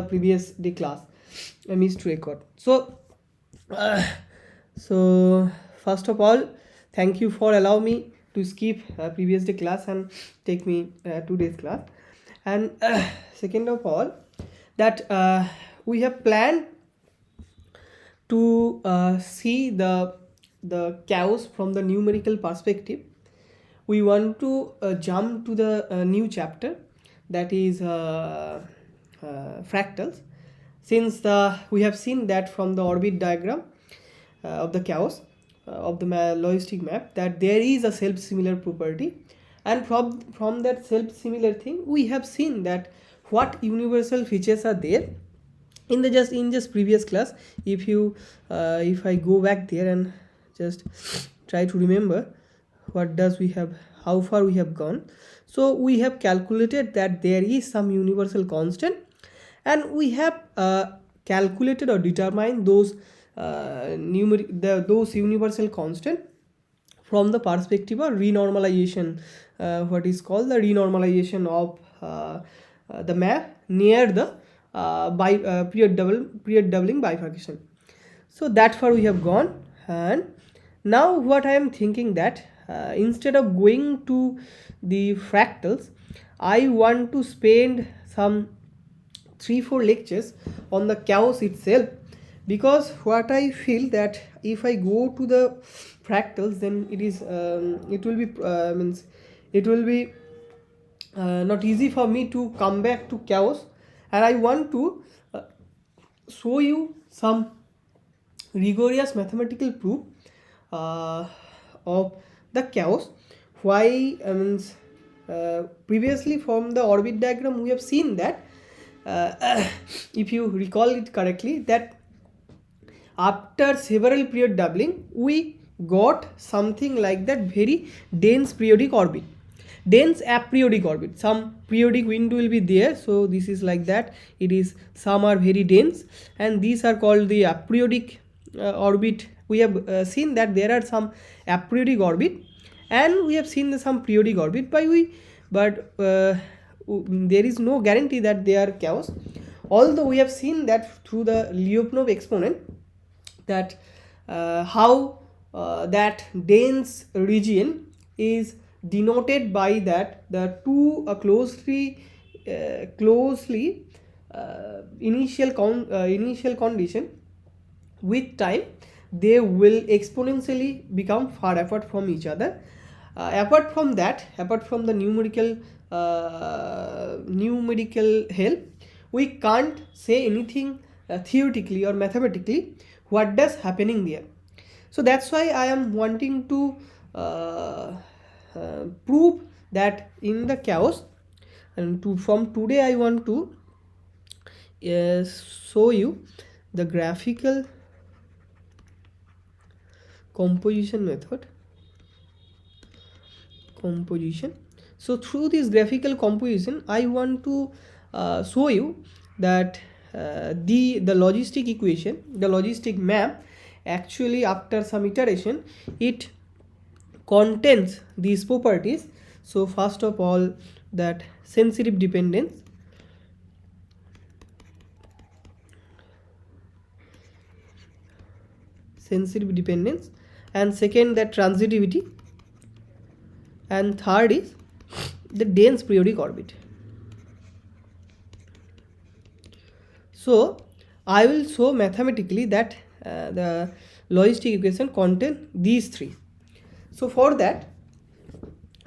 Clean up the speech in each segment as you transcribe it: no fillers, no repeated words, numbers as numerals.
previous day class I missed to record. So first of all, thank you for allow me to skip previous day class and take me today's class. And second of all, that we have planned to see the chaos from the numerical perspective. We want to jump to the new chapter, that is fractals, since we have seen that from the orbit diagram of the chaos of the logistic map, that there is a self-similar property, and from that self-similar thing we have seen that what universal features are there in just previous class. If I go back there and just try to remember what does we have, how far we have gone. So we have calculated that there is some universal constant, and we have calculated or determined those those universal constant from the perspective of renormalization, what is called the renormalization of the map near the period doubling bifurcation. So that far we have gone, and now what I am thinking that instead of going to the fractals, I want to spend some 3-4 lectures on the chaos itself, because what I feel that if I go to the fractals, then it will be not easy for me to come back to chaos, and I want to show you some rigorous mathematical proof of the chaos. Why? Previously from the orbit diagram we have seen that if you recall it correctly, that after several period doubling we got something like that very dense periodic orbit, dense aperiodic orbit. Some periodic window will be there, so this is like that. It is, some are very dense, and these are called the aperiodic orbit. We have seen that there are some aperiodic orbit, and we have seen some periodic orbit but there is no guarantee that they are chaos. Although we have seen that through the Lyapunov exponent, that how that dense region is denoted by that the two closely initial condition, with time they will exponentially become far apart from each other. Apart from the numerical help, we can't say anything theoretically or mathematically what does happening there. So that's why I am wanting to prove that in the chaos, and from today I want to show you the graphical composition method. So through this graphical composition I want to show you that the logistic equation, the logistic map, actually after some iteration it contains these properties. So first of all, that sensitive dependence, and second that transitivity, and third is the dense periodic orbit. So I will show mathematically that the logistic equation contain these three. So for that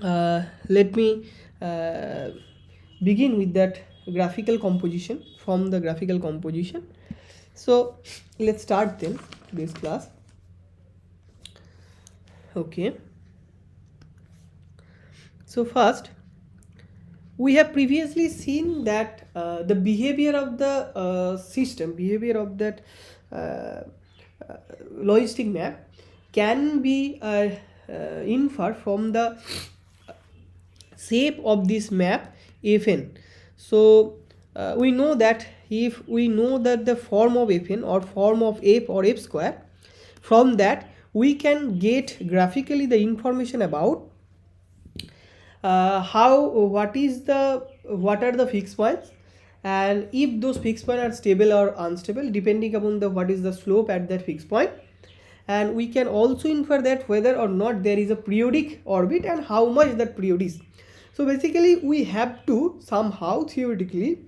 let me begin with that graphical composition. From the graphical composition, so let's start then this class. Okay, so first we have previously seen that the behavior of the system, behavior of that logistic map can be inferred from the shape of this map Fn. So we know that if we know that the form of Fn or form of f or f square, from that we can get graphically the information about what are the fixed points, and if those fixed point are stable or unstable depending upon the what is the slope at that fixed point, and we can also infer that whether or not there is a periodic orbit and how much that period is. So basically we have to somehow theoretically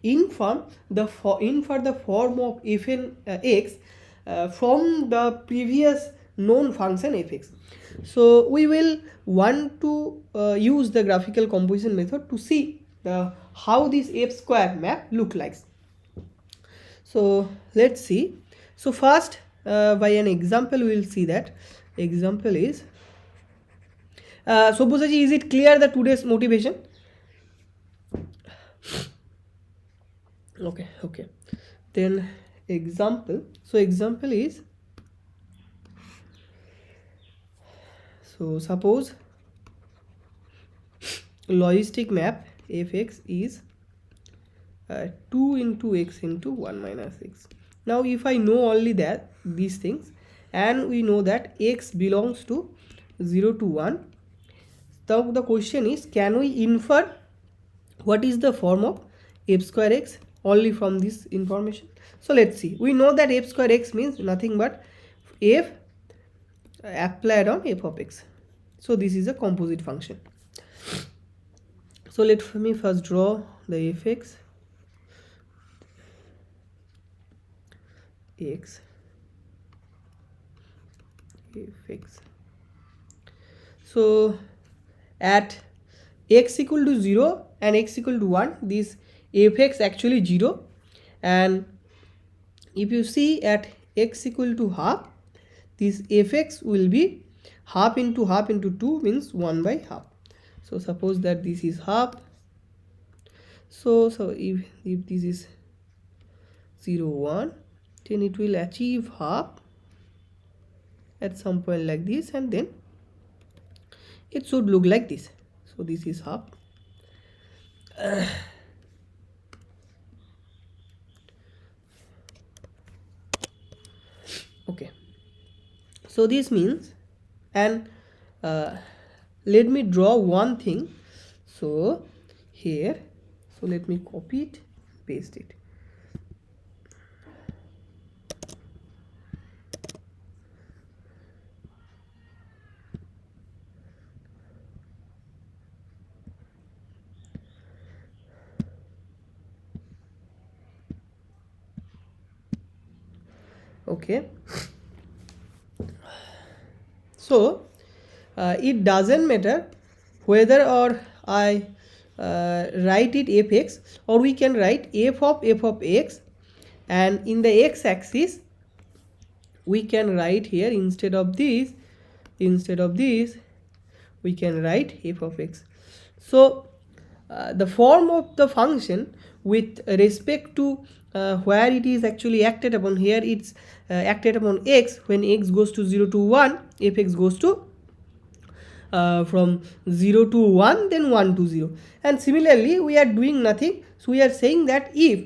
infer the form of fn x from the previous known function fx. So we will want to use the graphical composition method to see the how this f square map look like. So let's see. So first by an example we will see that example is Sobhusaji, is it clear the today's motivation? Okay, then example. So example is, so suppose logistic map fx is 2 into x into 1 minus x. Now if I know only that these things, and we know that x belongs to 0 to 1, now the question is, can we infer what is the form of f square x only from this information? So let's see. We know that f square x means nothing but f applied on f of x. So this is a composite function. So let me first draw the fx x fx. So at x equal to 0 and x equal to 1, this fx actually 0, and if you see at x equal to half, this fx will be half into 2 means 1 by half. So suppose that this is half, so if this is 0 1, then it will achieve half at some point like this, and then it should look like this. So this is half. Okay, so this means, and let me draw one thing. So here, so let me copy it, paste it. Okay, so it doesn't matter whether or I write it fx, or we can write f of x, and in the x axis we can write here instead of this we can write f of x. So the form of the function with respect to where it is actually acted upon, here it's acted upon x when x goes to 0 to 1, fx goes to from 0 to 1, then 1 to 0, and similarly we are doing nothing. So we are saying that if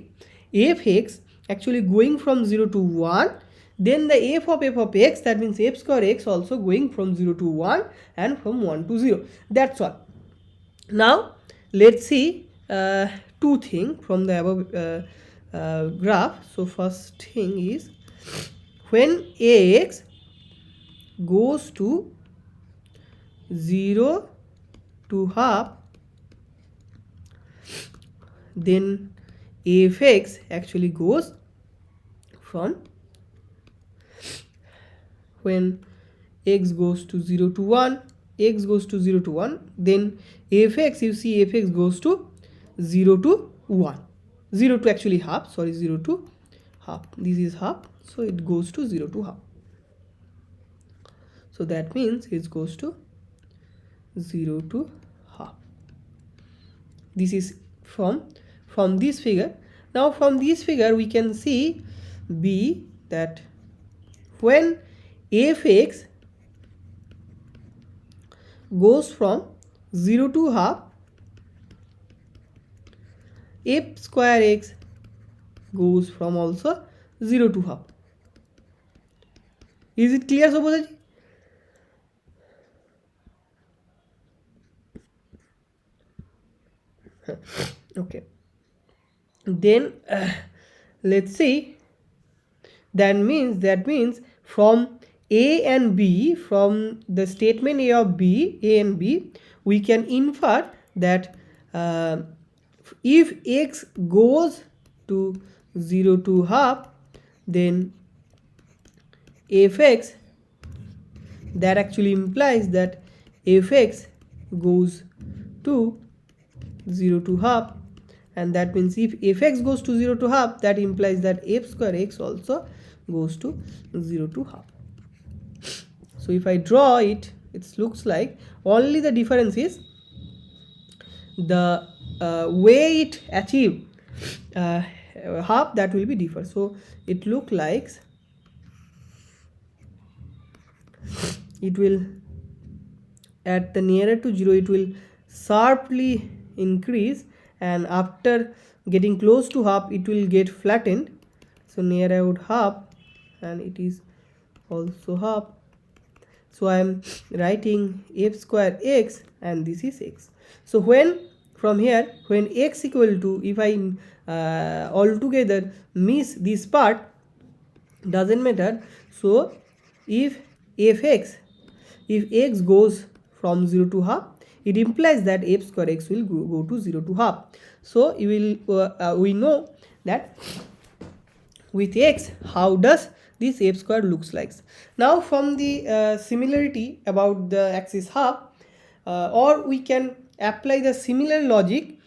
fx actually going from 0 to 1, then the f of x, that means f square x also going from 0 to 1 and from 1 to 0. That's all. Now let's see two things from the above graph. So first thing is, when ax goes to 0 to half, then fx actually goes from, when x goes to 0 to 1, then fx, you see fx goes to 0 to 1, 0 to actually half, sorry, 0 to half, this is half, so it goes to 0 to half. So that means it goes to 0 to half. This is from this figure. Now from this figure we can see b that when fx goes from 0 to half, f square x goes from also 0 to half. Is it clear, Sobhusaji? Okay. then let's see, that means from A and B, from the statement A of B, A and B, we can infer that if x goes to 0 to half, then fx, that actually implies that fx goes to 0 to half, and that means if fx goes to 0 to half, that implies that f square x also goes to 0 to half. So if I draw it, it looks like only the difference is the way it achieve half, that will be different. So it look like it will, at the nearer to 0, it will sharply increase, and after getting close to half, it will get flattened. So near about half, and it is also half. So I am writing f square x, and this is x. So when from here, when x equal to, if I altogether miss this part, doesn't matter. So if fx, if x goes from 0 to half, it implies that f square x will go to 0 to half. So you will we know that with x, how does this f square looks like. Now from the similarity about the axis half, or we can apply the similar logic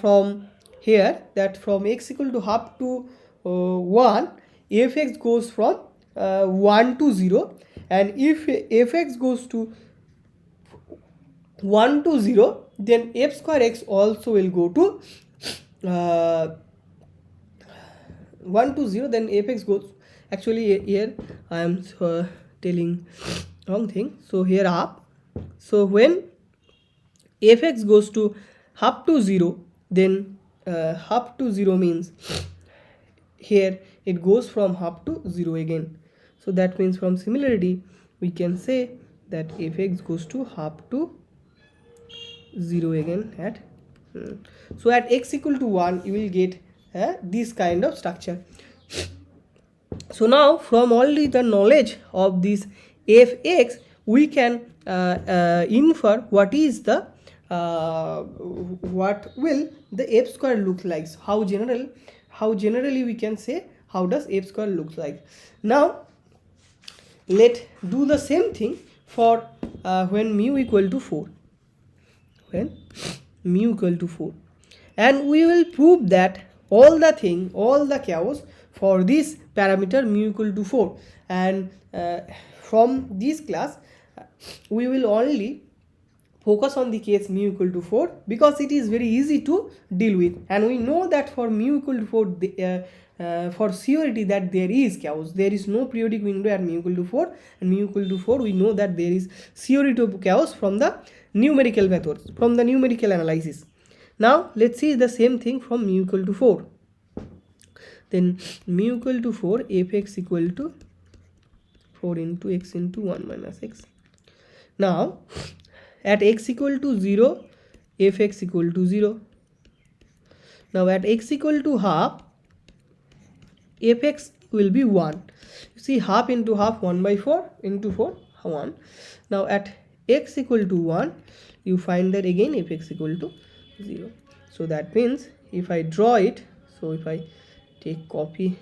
from here, that from x equal to half to 1, fx goes from 1 to 0, and if fx goes to 1 to 0, then f square x also will go to 1 to 0, then fx goes, actually here I am telling wrong thing. So here half, so when fx goes to half to 0, then half to 0 means here it goes from half to 0 again. So that means from similarity we can say that fx goes to half to 0 again at so at x equal to 1, you will get this kind of structure. So now from only the knowledge of this fx, we can infer what is the what will the f square look like. So how generally we can say how does f square look like. Now let do the same thing for when mu equal to 4, when mu equal to 4, and we will prove that all the chaos for this parameter mu equal to 4, and from this class we will only focus on the case mu equal to 4, because it is very easy to deal with, and we know that for mu equal to 4 for surety that there is chaos, there is no periodic window at mu equal to 4, and mu equal to 4 we know that there is surety of chaos from the numerical methods, from the numerical analysis. Now let's see the same thing from mu equal to 4. Then mu equal to 4, fx equal to 4 into x into 1 minus x. Now at x equal to 0, fx equal to 0. Now at x equal to half, fx will be 1. You see, half into half, 1 by 4 into 4, 1. Now at x equal to 1, you find that again fx equal to 0. So that means if I draw it, so if I take copy,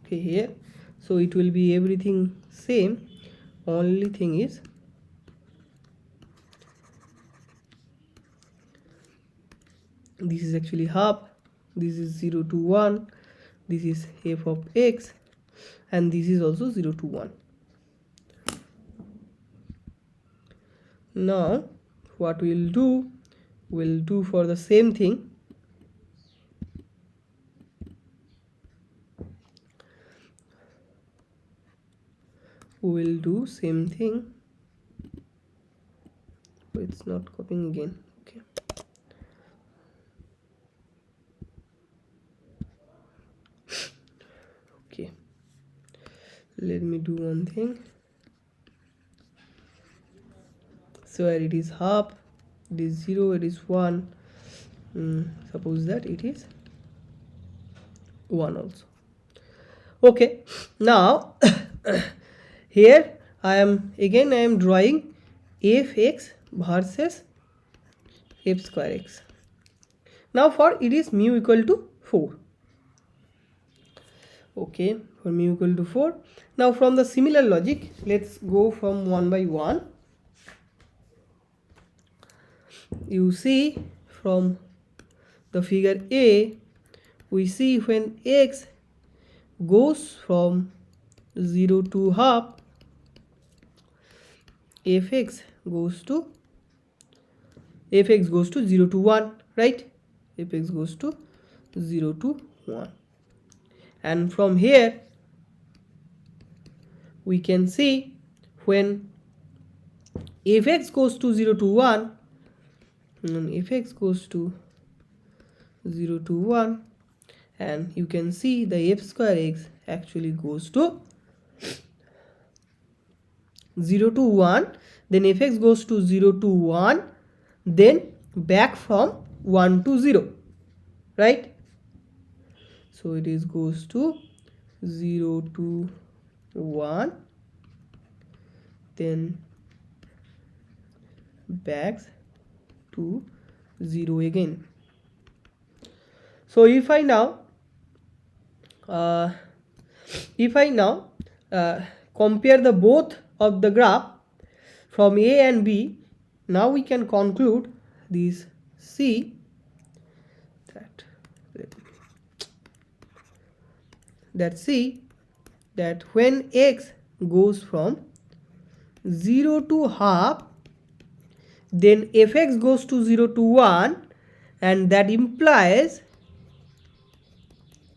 okay, here, so it will be everything same, only thing is this is actually half, this is 0 to 1, this is f of x, and this is also 0 to 1. Now what we'll do for the same thing, we'll do same thing. It's not copying again. Okay, let me do one thing. So where it is half, it is 0, it is 1. Suppose that it is 1 also. Okay, now here I am drawing fx versus f square x. Now for it is mu equal to 4. Okay, for mu equal to 4. Now from the similar logic, let's go from one by one. You see from the figure A, we see when x goes from 0 to half, fx goes to 0 to 1, right? Fx goes to 0 to 1. And from here we can see when fx goes to 0 to 1, and fx goes to 0 to 1, and you can see the f square x actually goes to 0 to 1, then fx goes to 0 to 1, then back from 1 to 0, right? So it is goes to 0 to 1, then back to 0 again. So if I now compare the both of the graph from A and B, now we can conclude this C that when x goes from 0 to half, then fx goes to 0 to 1, and that implies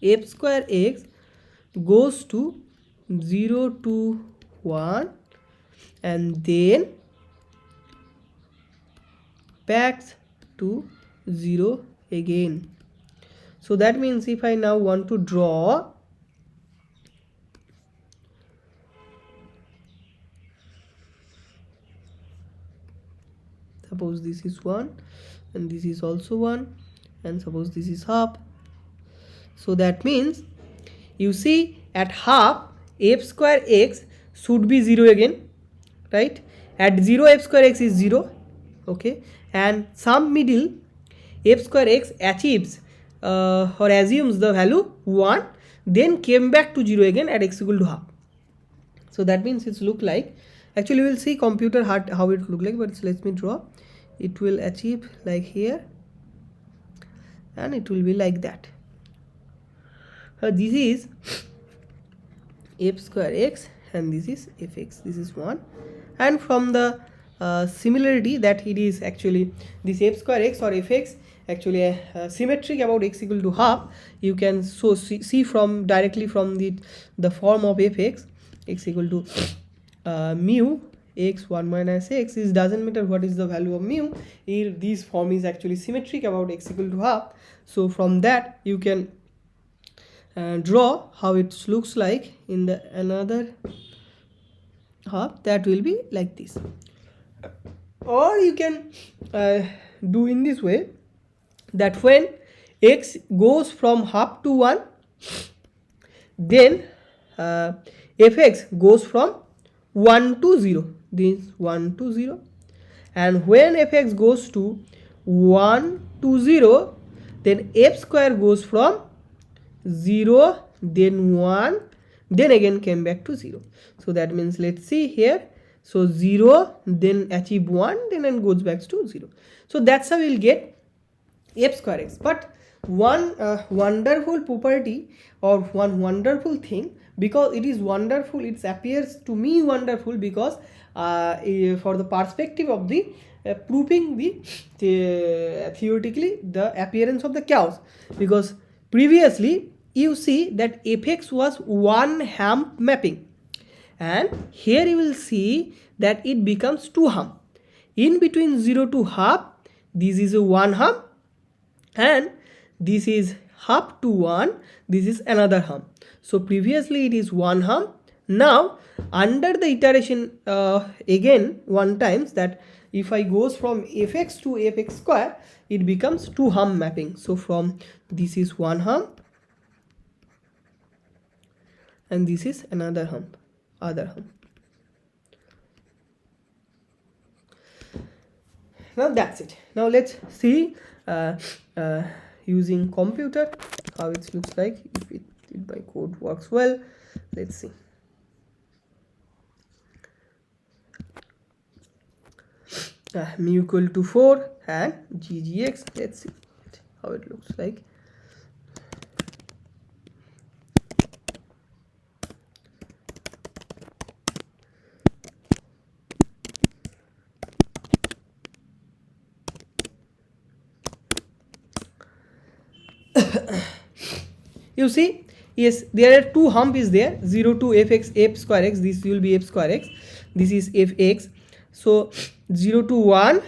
f square x goes to 0 to 1 and then back to 0 again. So that means if I now want to draw suppose this is 1 and this is also 1, and suppose this is half. So that means you see at half f square x should be 0 again, right? At 0 f square x is 0, okay, and some middle f square x achieves or assumes the value 1, then came back to 0 again at x equal to half. So that means it's look like, actually we will see computer how it look like, but let me draw. It will achieve like here and it will be like that. This is f square x and this is fx, this is 1, and from the similarity that it is actually this f square x or fx actually symmetric about x equal to half, you can so see from directly from the form of fx x equal to mu x 1 minus x. It doesn't matter what is the value of mu, here this form is actually symmetric about x equal to half. So from that you can draw how it looks like in the another half, that will be like this. Or you can do in this way, that when x goes from half to 1, then fx goes from 1 to 0, this 1 to 0, and when fx goes to 1 to 0, then f square goes from 0 then 1 then again came back to 0. So that means let's see here, so 0 then achieve 1 then goes back to 0. So that's how we'll get f square x. But one wonderful property or one wonderful thing, because it is wonderful, it appears to me wonderful because for the perspective of the proving the theoretically the appearance of the chaos, because previously you see that fx was one hump mapping, and here you will see that it becomes two hump. In between 0 to half, this is a one hump, and this is half to 1, this is another hump. So previously it is one hump, Now under the iteration again one times, that if I goes from fx to fx square, it becomes two hump mapping. So from this is one hump and this is another hump, other hump. Now that's it. Now let's see using computer how it looks like if my code works well. Let's see. Mu equal to 4 and ggx. Let's see how it looks like. You see, yes, there are two hump is there, 0 to fx f square x, this will be f square x, this is fx. So 0 to 1,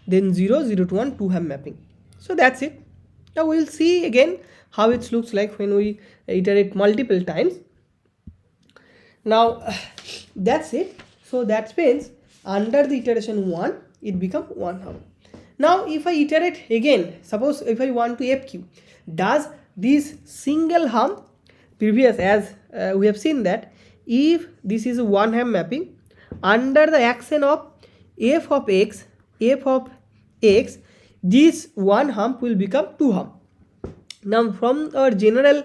then 0, 0 to 1, two hump mapping. So that's it. Now we'll see again how it looks like when we iterate multiple times. Now that's it. So that means under the iteration 1, it becomes one hump. Now if I iterate again, suppose if I want to fq, does this single hump, previous as we have seen that if this is a one hump mapping, under the action of f of x, this one hump will become two hump. Now from our general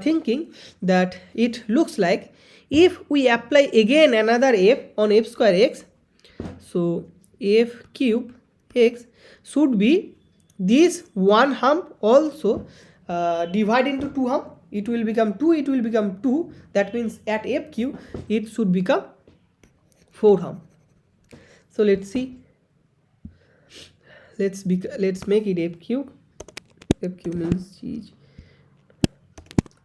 thinking, that it looks like if we apply again another f on f square x, so f cube x should be this one hump also divide into two hump. It will become 2, it will become 2. That means at f cube it should become 4 hump. So let's see. Let's make it f cube. F cube means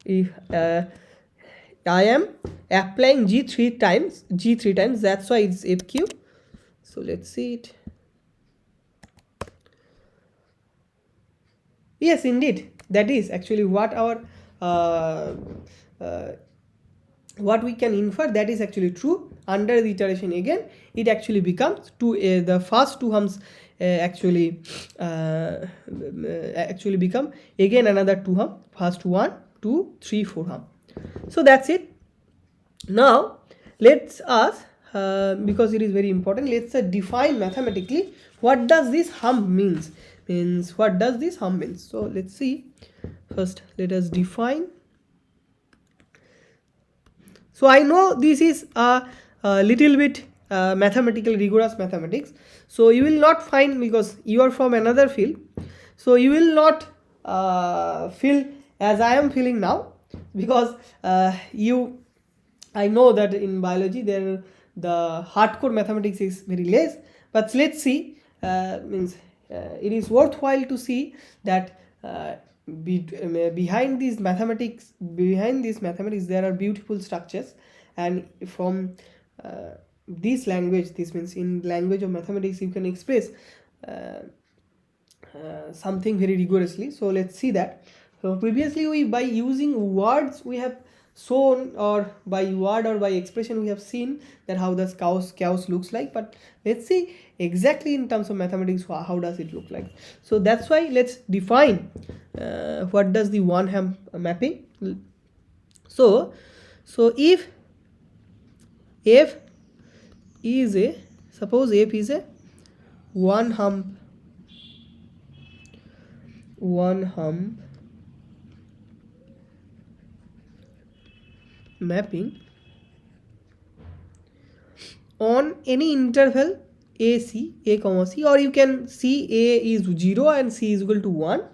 if I am applying g three times, that's why it's f cube. So let's see it. Yes, indeed, that is actually what our what we can infer, that is actually true. Under the iteration again, it actually becomes two. The first two humps actually become again another two hump. First 1, 2, 3, 4 hump. So that's it. Now let's ask, because it is very important, let's define mathematically what does this hump means. What does this hump means? So let's see. First let us define. So I know this is a little bit mathematical, rigorous mathematics, so you will not find, because you are from another field, so you will not feel as I am feeling now, because I know that in biology the hardcore mathematics is very less, but let's see. It is worthwhile to see that behind these mathematics there are beautiful structures, and from this language, this means in language of mathematics you can express something very rigorously. So let's see that. So previously by using words we have shown, or by word or by expression we have seen that how does chaos looks like, but let's see exactly in terms of mathematics how does it look like. So that's why let's define what does the one hump mapping. So if f is a, suppose f is a one hump mapping on any interval a comma c, or you can see a is 0 and c is equal to 1,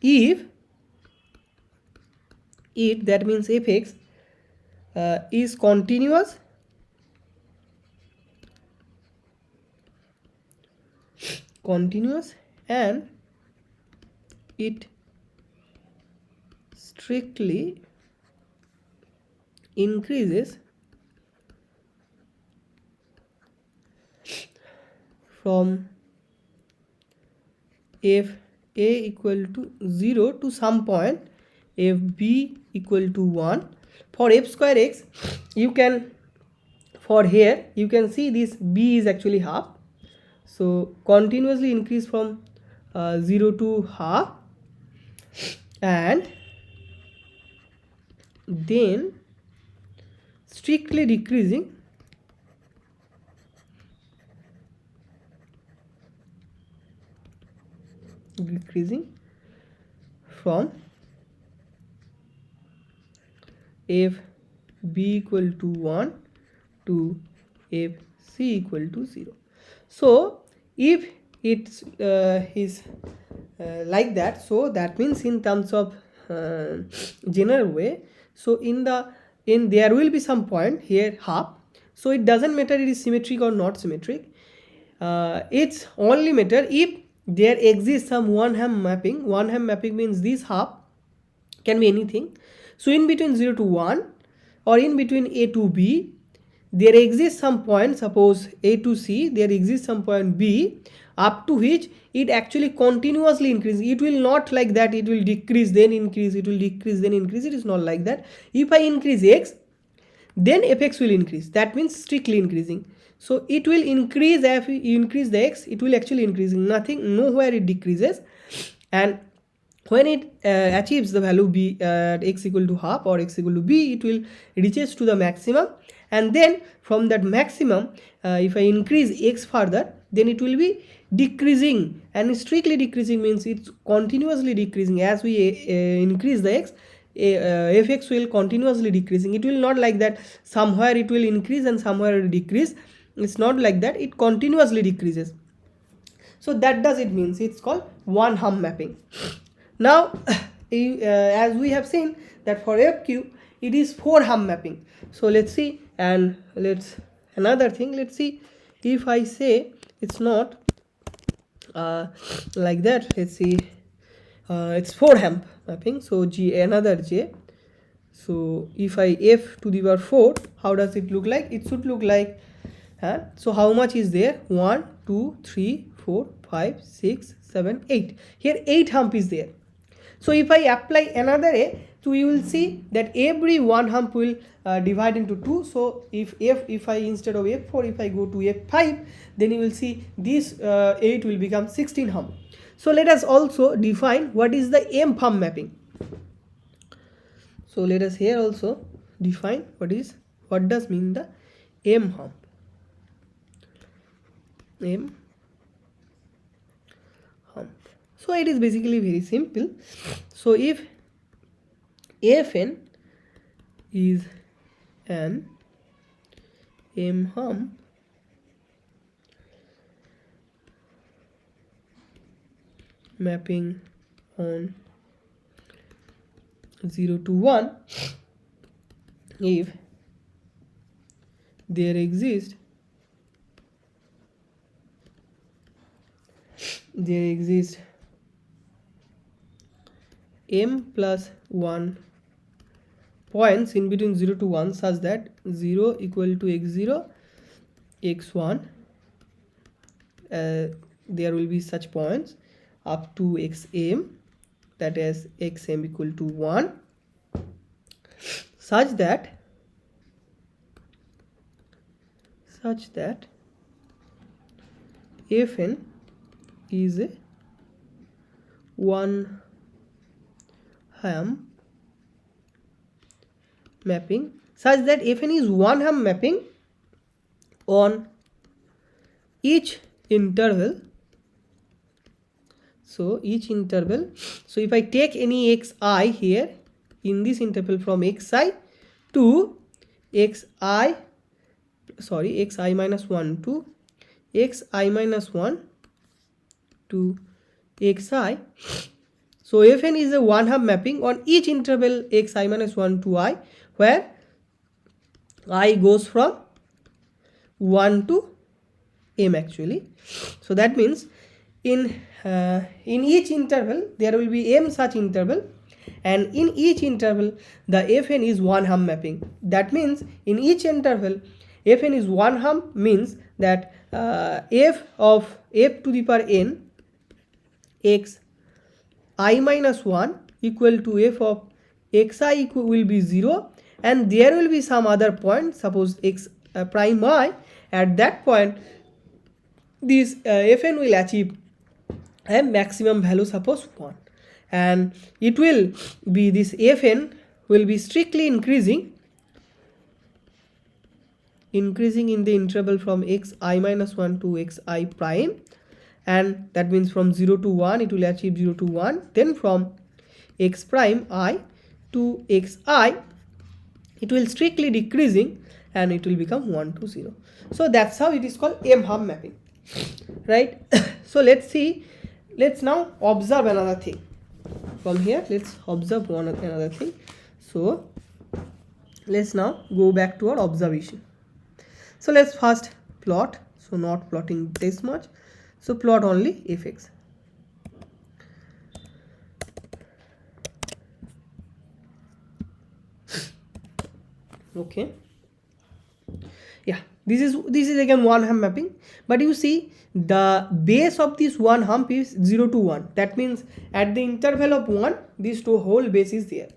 if that means fx is continuous and it strictly increases from f a equal to 0 to some point f b equal to 1, for f square x, you can, for here you can see this b is actually half, so continuously increase from 0 to half, and then strictly decreasing from f b equal to 1 to f c equal to 0. So if it's is like that, so that means in terms of general way, so in there will be some point here half, so it doesn't matter it is symmetric or not symmetric. It's only matter if there exists some one ham mapping. One ham mapping means this half can be anything. So in between 0 to 1 or in between a to b, there exists some point, suppose a to c, there exists some point b, up to which it actually continuously increases. It will not like that it will decrease then increase, it will decrease then increase. It is not like that. If I increase x, then fx will increase. That means strictly increasing. So it will increase. If you increase the x, it will actually increasing. Nothing, nowhere it decreases. And when it achieves the value b at x equal to half or x equal to b, it will reaches to the maximum, and then from that maximum, if I increase x further, then it will be decreasing, and strictly decreasing means it's continuously decreasing. As we increase the x, fx will continuously decreasing. It will not like that somewhere it will increase and somewhere it will decrease. It's not like that, it continuously decreases. So that does it means it's called one hump mapping. Now as we have seen that for fq it is 4 hump mapping. So let's see, and let's another thing, let's see if I say it's not like that. Let's see, it's 4 hump mapping, so g another j. So if I f to the power 4, how does it look like? It should look like so how much is there? 1 2 3 4 5 6 7 8. Here 8 hump is there. So if I apply another a, so you will see that every one hump will divide into 2. So if I instead of f4, if I go to f5, then you will see this 8 will become 16 hump. So let us also define what is the m hump mapping. So let us here also define what does mean the m hump. M hump. So it is basically very simple. So if fn is an m hump, mapping on 0 to 1, if there exists m plus 1 points in between 0 to 1 such that 0 equal to x0, x1, there will be such points up to xm, that is xm equal to 1, such that fn is a one hump mapping, such that fn is one hump mapping on each interval. So each interval, so if I take any xi here in this interval from xi to xi minus 1 to xi minus 1 to xi. So fn is a one hump mapping on each interval xi minus 1 to I, where I goes from 1 to m actually. So that means in each interval there will be m such interval, and in each interval the fn is one hump mapping. That means in each interval fn is one hump, means that f of f to the power n x I minus 1 equal to f of xi will be 0, and there will be some other point, suppose x prime I. At that point this fn will achieve a maximum value, suppose 1, and it will be, this fn will be strictly increasing in the interval from xi minus 1 to xi prime, and that means from 0 to 1 it will achieve 0 to 1, then from x prime I to xi it will strictly decreasing and it will become 1 to 0. So that's how it is called m hump mapping, right? So let's now observe another thing from here. Let's observe another thing. So let's now go back to our observation. So let's first plot, so not plotting this much, so plot only fx. Okay, yeah, this is again one hump mapping, but you see the base of this one hump is 0 to 1. That means at the interval of 1 this whole base is there.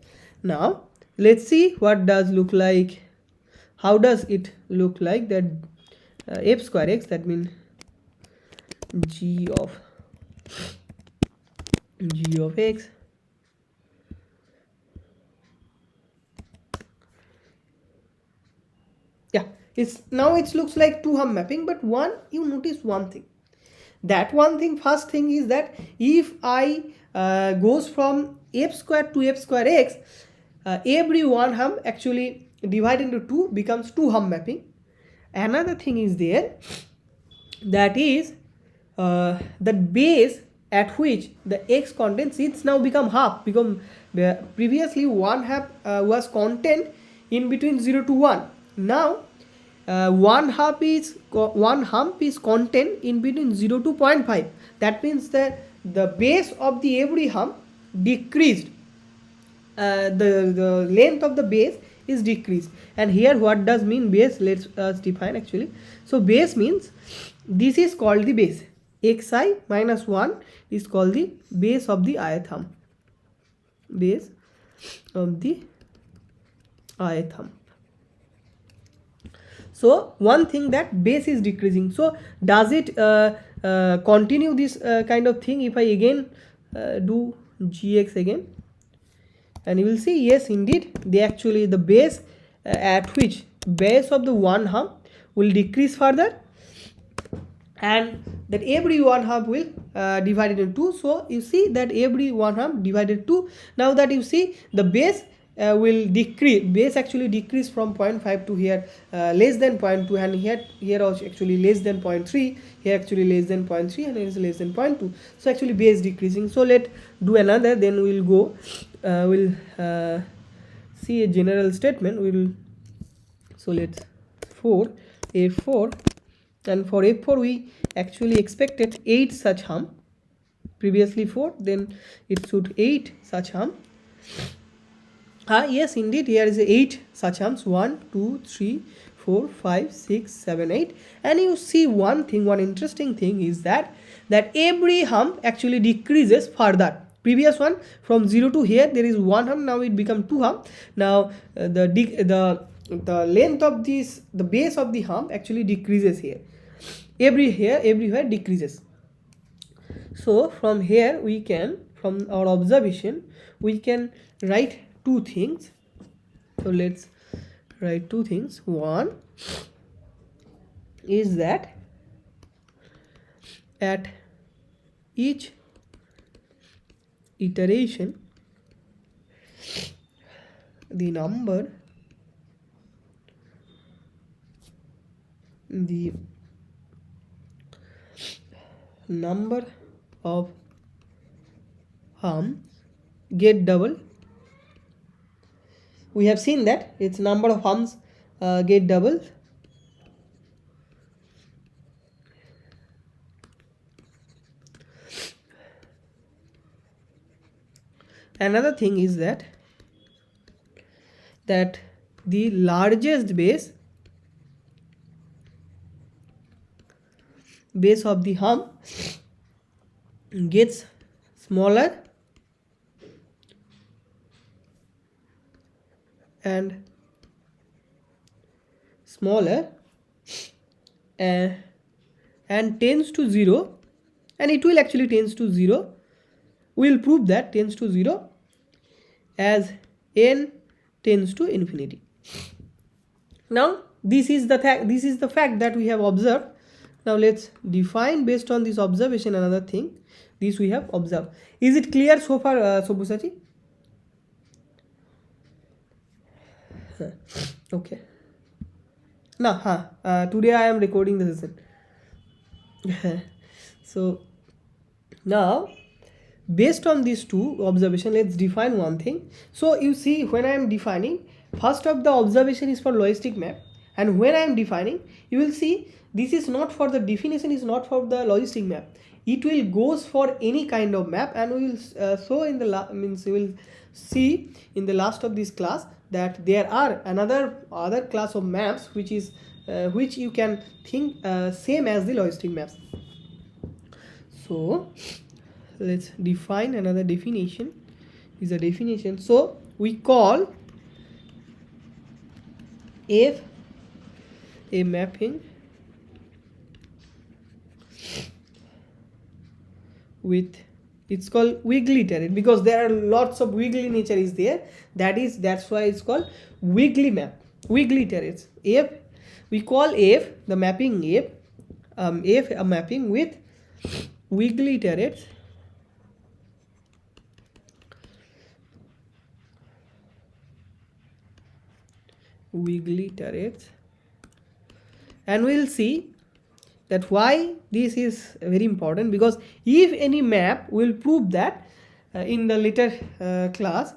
Now let's see what does look like, how does it look like that f square x, that means g of x yeah, it's now it looks like two hump mapping, but you notice one thing. First thing is that if I goes from f square to f square x, every one hump actually divided into 2 becomes two hump mapping. Another thing is there, that is the base at which the x contains, it's now become half, because previously one half was content in between 0 to 1. Now one hump is content in between 0 to 0.5. That means that the base of the every hump decreased, the length of the base is decreased. And here what does mean base, let's define actually. So base means this is called the base, xi minus 1 is called the base of the ith hump, base of the ith hump. So one thing, that base is decreasing. So does it continue this kind of thing if I again do gx again, and you will see, yes indeed, the base at which base of the one hump will decrease further, and that every one hump will divided into 2. So you see that every one hump divided 2. Now that you see the base will decrease, base actually decrease from 0.5 to here less than 0.2, and here also actually less than 0.3, here actually less than 0.3, and here is less than 0.2. So actually base decreasing. So let do another, then we'll go we'll see a general statement. So let's f4, and for f4 we actually expected 8 such hump, previously 4, then it should 8 such hump. Yes indeed, here is 8 such humps, 1 2 3 4 5 6 7 8. And you see one interesting thing is that every hump actually decreases further. Previous one from 0 to here there is one hump, now it become two hump. Now the length of this, the base of the hump actually decreases here, everywhere decreases. So from here we can, from our observation, we can write two things. So let's write two things. One is that at each iteration the number of humps get double. We have seen that its number of humps get double. Another thing is that the largest base of the hump gets smaller and smaller and tends to 0, and it will actually tends to 0. We will prove that tends to 0 as n tends to infinity. Now this is the fact that we have observed. Now let's define based on this observation another thing. This we have observed. Is it clear so far, Sobhusachi? Okay. Now, today I am recording the session. So now, based on these two observation, let's define one thing. So you see, when I am defining, first of the observation is for logistic map, and when I am defining, you will see this is not for the definition, is not for the logistic map. It will goes for any kind of map, and we will show in the you will see in the last of this class that there are other class of maps which is which you can think same as the logistic maps. So let's define another definition. Is a definition. So we call if a mapping with, it's called wiggly turret because there are lots of wiggly nature is there. That's why it's called wiggly map, wiggly turrets. If we call if the mapping if a mapping with wiggly turrets, and we'll see that why this is very important, because if any map will prove that in the later class,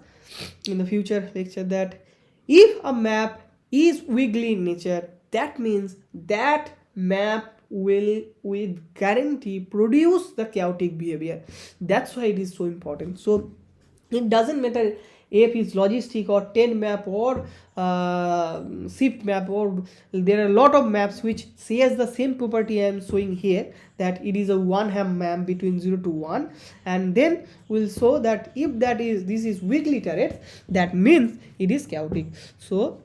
in the future lecture, that if a map is wiggly in nature, that means that map will with guarantee produce the chaotic behavior. That's why it is so important. So it doesn't matter if it's logistic or 10 map or shift map, or there are a lot of maps which shares the same property I am showing here, that it is a one hump map between 0 to 1, and then we'll show that if this is wiggly turret, that means it is chaotic. So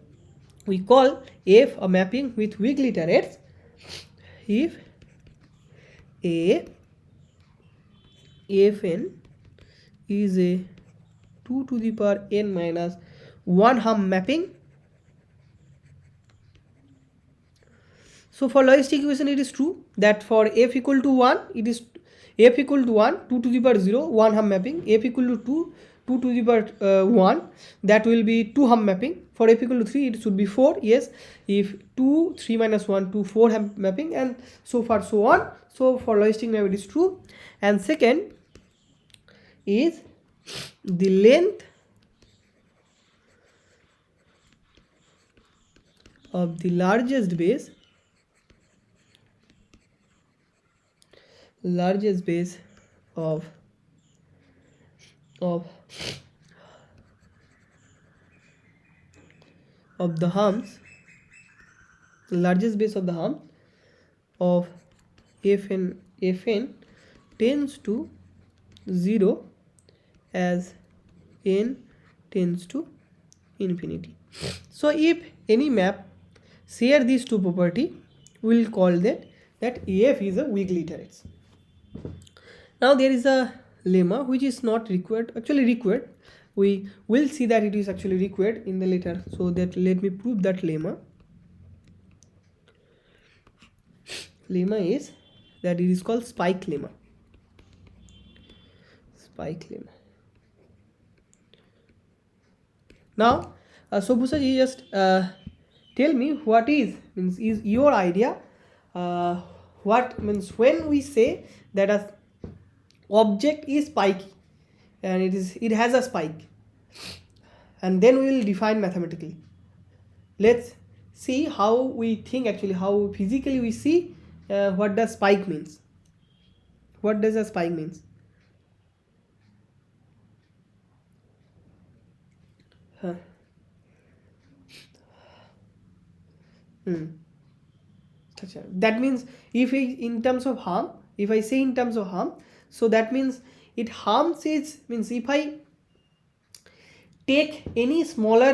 we call if a mapping with wiggly turrets, if fn is a 2 to the power n minus 1 hump mapping. So for logistic equation it is true that for f equal to 1 it is f equal to 1 2 to the power 0 1 hump mapping, f equal to 2 to the power 1, that will be 2 hump mapping. For f equal to 3 it should be 4, yes, if 2 3 minus 1 2 4 hump mapping, and so far so on. So for logistic map it is true. And second is the length of the largest base of the humps, largest base of the hump of fn tends to 0 as n tends to infinity. So if any map share these two property, we will call that f is a wiggly turret. Now there is a lemma which is not required, actually required. We will see that it is actually required in the later. So that let me prove that lemma. Lemma is that it is called spike lemma. Now, so Bhusaji, just tell me what is your idea. What means when we say that a object is spiky and it has a spike, and then we will define mathematically. Let's see how we think, actually how physically we see what does spike means. What does a spike means? That means if in terms of harm, if I say in terms of harm, so that means it harms is means if I take any smaller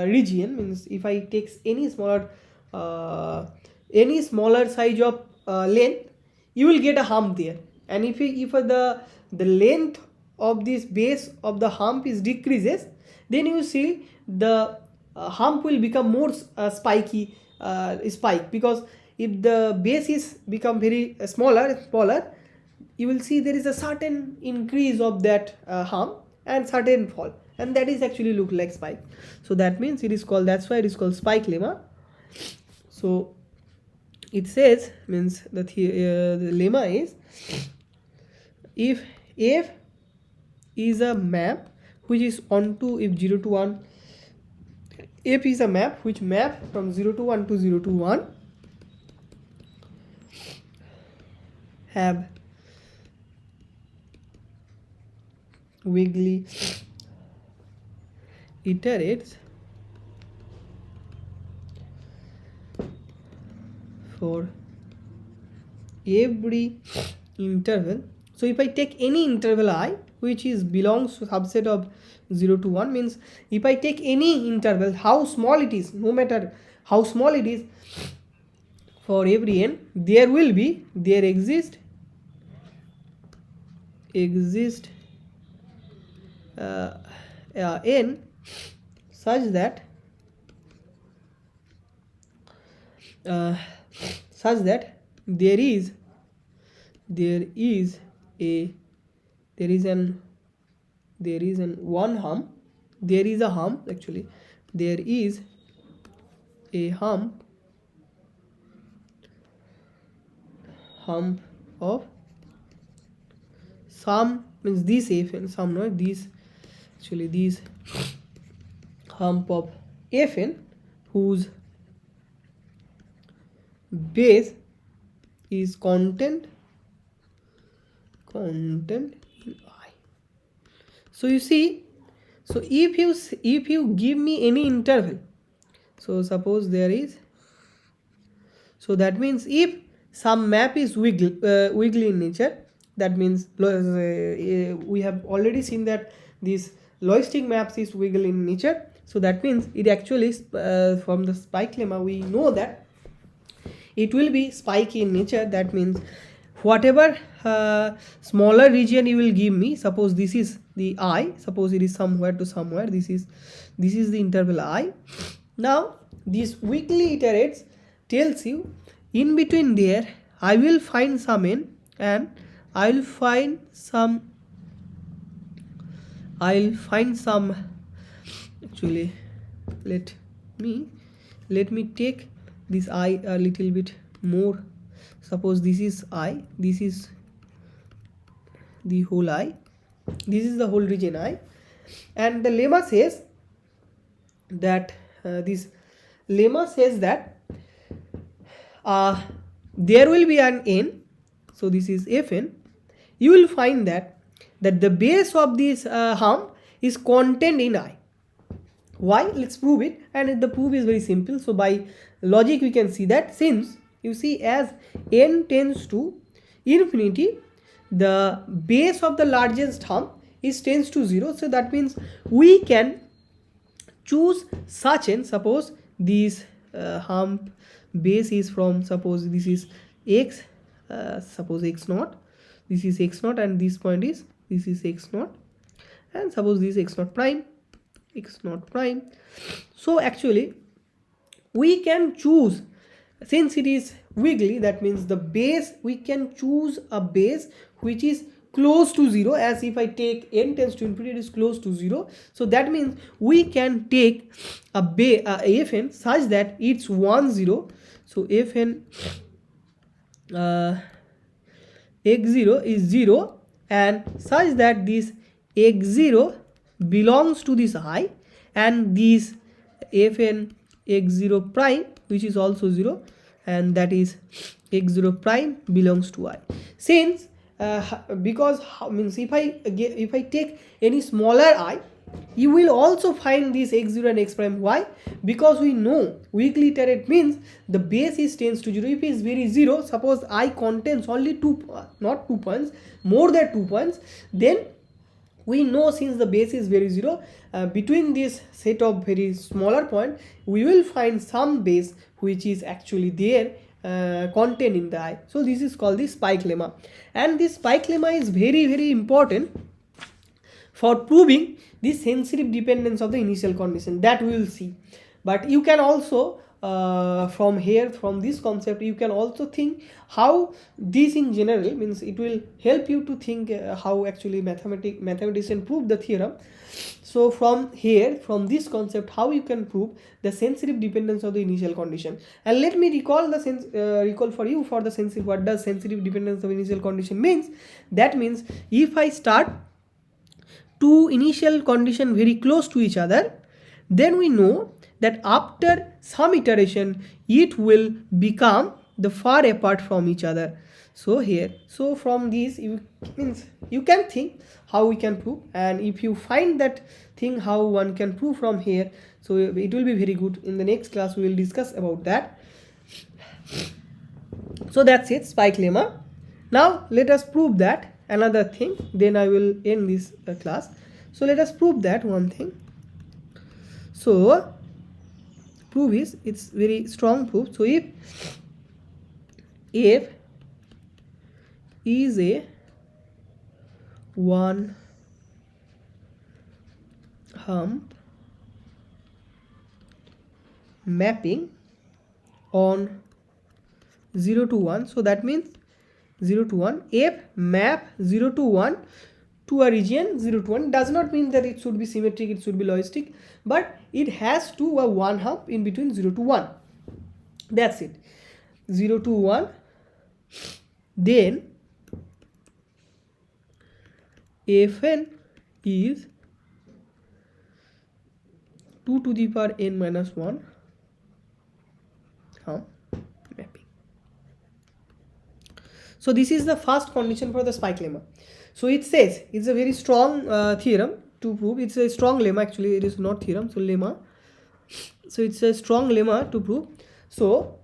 region, means if I take any smaller size of length, you will get a hump there. And if the length of this base of the hump is decreases, then you see the hump will become more spiky spike, because if the base is become very smaller, you will see there is a certain increase of that hump and certain fall, and that is actually look like spike. So that means it is called, that's why it is called spike lemma. So it says, means the lemma is, if f is a map which is onto, if 0 to 1, f is a map which map from 0 to 1 to 0 to 1, have wiggly iterates for every interval. So if I take any interval I which is belongs to subset of 0 to 1, means if I take any interval, how small it is, no matter how small it is, for every n there exist n such that there is one hump, there is a hump, actually there is a hump of some, means this fn, some, not these, actually these hump of fn whose base is content in I. So you see, so if you give me any interval, so suppose there is, so that means if some map is wiggly in nature, that means we have already seen that this logistic maps is wiggly in nature. So that means it actually from the spike lemma we know that it will be spiky in nature. That means whatever smaller region you will give me, suppose this is the I, suppose it is somewhere to somewhere, this is the interval I. Now this wiggly iterates tells you in between there I will find some n, and I'll find some actually let me take this I a little bit more. Suppose this is I, this is the whole I, this is the whole region I, and the lemma says that there will be an n, so this is fn. You will find that the base of this hump is contained in I. Why? Let's prove it, and the proof is very simple. So by logic we can see that, since you see as n tends to infinity, the base of the largest hump is tends to 0. So that means we can choose such n. Suppose this hump base is from, suppose this is x, suppose x naught, this is x naught, and this point is, this is x naught, and suppose this x naught prime. So actually we can choose, since it is wiggly, that means the base, we can choose a base which is close to 0, as if I take n tends to infinity, it is close to 0. So that means we can take a fn such that it's 1 0. So fn x0 is 0, and such that this x0 belongs to this I, and this fn x0 prime which is also 0, and that is x0 prime belongs to I. Since because means if I take any smaller I, you will also find this x0 and x prime. Why? Because we know wiggly iterate means the base is tends to 0. If it is very 0, suppose I contains only not 2 points, more than 2 points, then we know since the base is very zero, between this set of very smaller point we will find some base which is actually there contained in the eye. So this is called the spike lemma, and this spike lemma is very very important for proving the sensitive dependence of the initial condition, that we will see. But you can also from here, from this concept, you can also think how this in general means it will help you to think how actually mathematician prove the theorem. So from here, from this concept, how you can prove the sensitive dependence of the initial condition. And let me recall the recall for you for the sensitive, what does sensitive dependence of initial condition means. That means if I start two initial condition very close to each other, then we know that after some iteration it will become the far apart from each other. So here, so from this you can think how we can prove, and if you find that thing how one can prove from here, so it will be very good. In the next class we will discuss about that. So that's it, spike lemma. Now let us prove that another thing, then I will end this class. So let us prove that one thing. So proof is, it's very strong proof. So if is a one hump mapping on 0 to 1, so that means 0 to 1, f map 0 to 1 to a region 0 to 1 does not mean that it should be symmetric, it should be logistic, but it has to a one hump in between 0 to 1. That's it, 0 to 1. Then fn is 2 to the power n minus 1 hump mapping. So this is the first condition for the spike lemma. So it says it's a very strong theorem to prove. It's a strong lemma, actually it is not theorem, so lemma. So it's a strong lemma to prove. So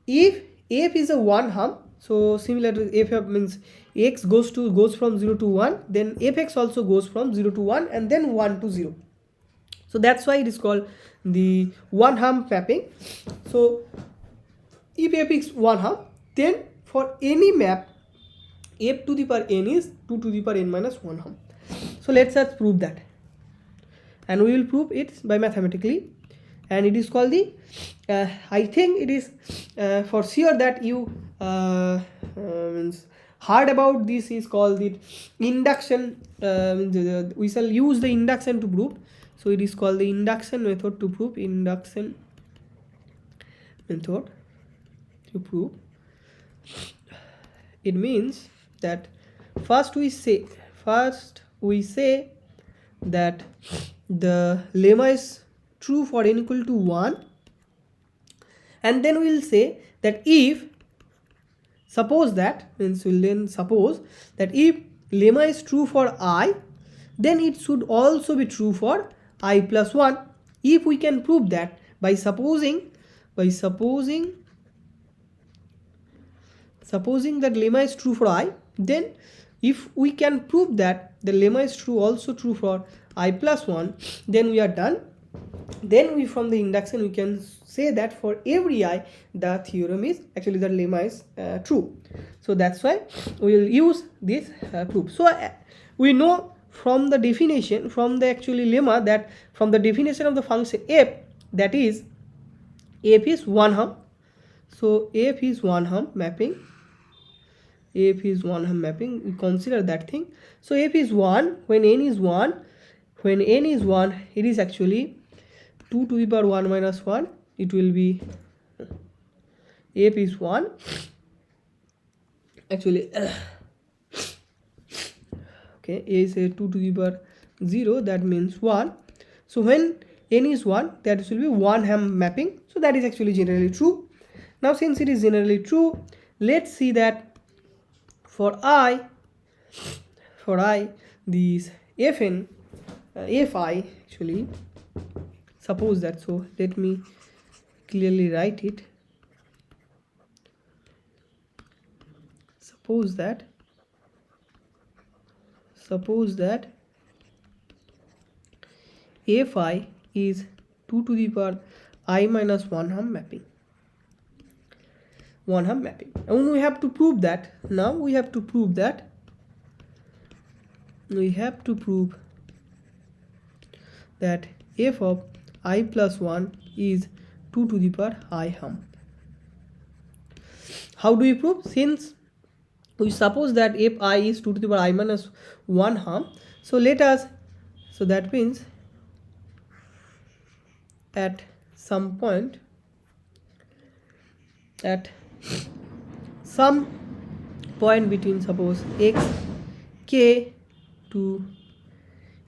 if f is a one hump, so similar to f means x goes from 0 to 1, then fx also goes from 0 to 1 and then 1 to 0. So that's why it is called the one hump mapping. So if f is one hump, then for any map f to the power n is 2 to the power n minus 1 hump. So let's us prove that, and we will prove it by mathematically, and it is called the I think it is for sure that you means heard about this, is called the induction. We shall use the induction to prove. So it is called the induction method to prove. Induction method to prove. It means that first we say that the lemma is true for n equal to 1, and then we will say that if suppose that means we'll then suppose that if lemma is true for I, then it should also be true for I plus 1. If we can prove that by supposing that lemma is true for I, then if we can prove that the lemma is also true for I plus 1, then we are done. Then we, from the induction, we can say that for every I the theorem is actually, the lemma is true. So that's why we will use this proof. So we know from the definition, from the actually lemma, that from the definition of the function f, that is f is one hump. So f is one hump mapping. F is one hump mapping. We consider that thing. So f is 1 when n is 1. When n is 1, it is actually 2 to the power 1 minus 1. It will be f is 1. Actually, okay, a is a 2 to the power 0. That means 1. So when n is 1, that will be one hump mapping. So that is actually generally true. Now since it is generally true, let's see that for I these fn fi actually, suppose that, so let me clearly write it. Suppose that fi is 2 to the power I minus 1 hump mapping. And we have to prove that. Now we have to prove that f of I plus 1 is 2 to the power I hump. How do we prove? Since we suppose that if I is 2 to the power I minus 1 hump, so that means at some point, between suppose xk to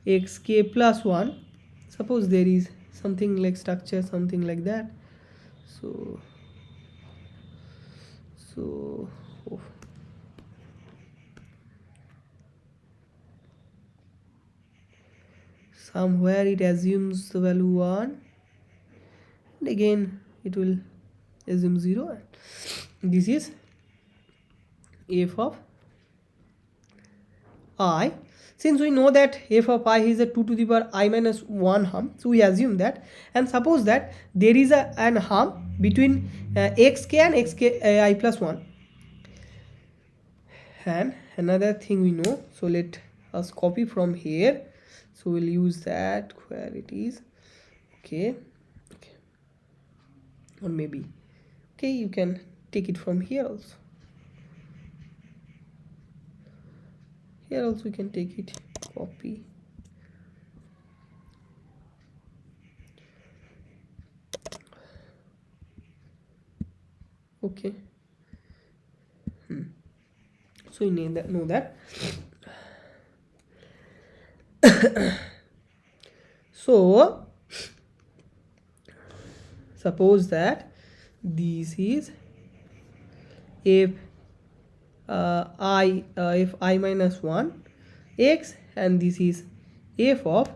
xk plus 1, suppose there is something like structure, something like that. So somewhere it assumes the value 1 and again it will assume 0. This is f of I. Since we know that f of I is a 2 to the power I minus 1 hump, so we assume that, and suppose that there is an hump between xk and xk I plus 1. And another thing we know, so let us copy from here. So we'll use that where it is. Okay. Or maybe you can take it from here also. Here also we can take it, copy. Okay. So we know that. So suppose that this is if I minus 1 x, and this is f of,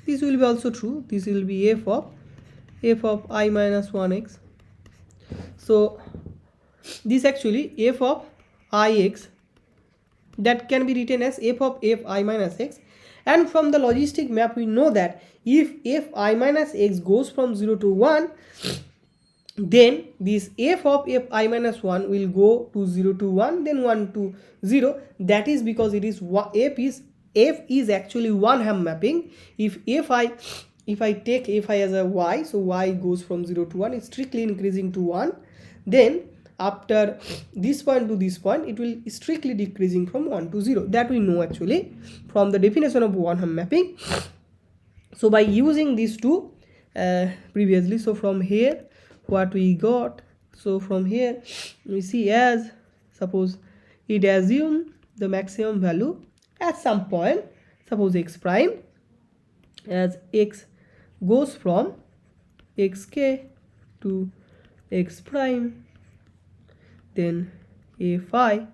this will be also true, this will be f of I minus 1 x. So this actually f of ix, that can be written as f of I minus x. And from the logistic map we know that if I minus x goes from 0 to 1, then this f of I minus 1 will go to 0 to 1, then 1 to 0. That is because it is f is actually one hump mapping. If I take fi as a y, so y goes from 0 to 1, it's strictly increasing to 1. Then after this point to this point, it will strictly decreasing from 1 to 0. That we know actually from the definition of one hump mapping. So by using these two previously, so from here what we got, so from here we see, as suppose it assume the maximum value at some point, suppose x prime, as x goes from xk to x prime, then fi,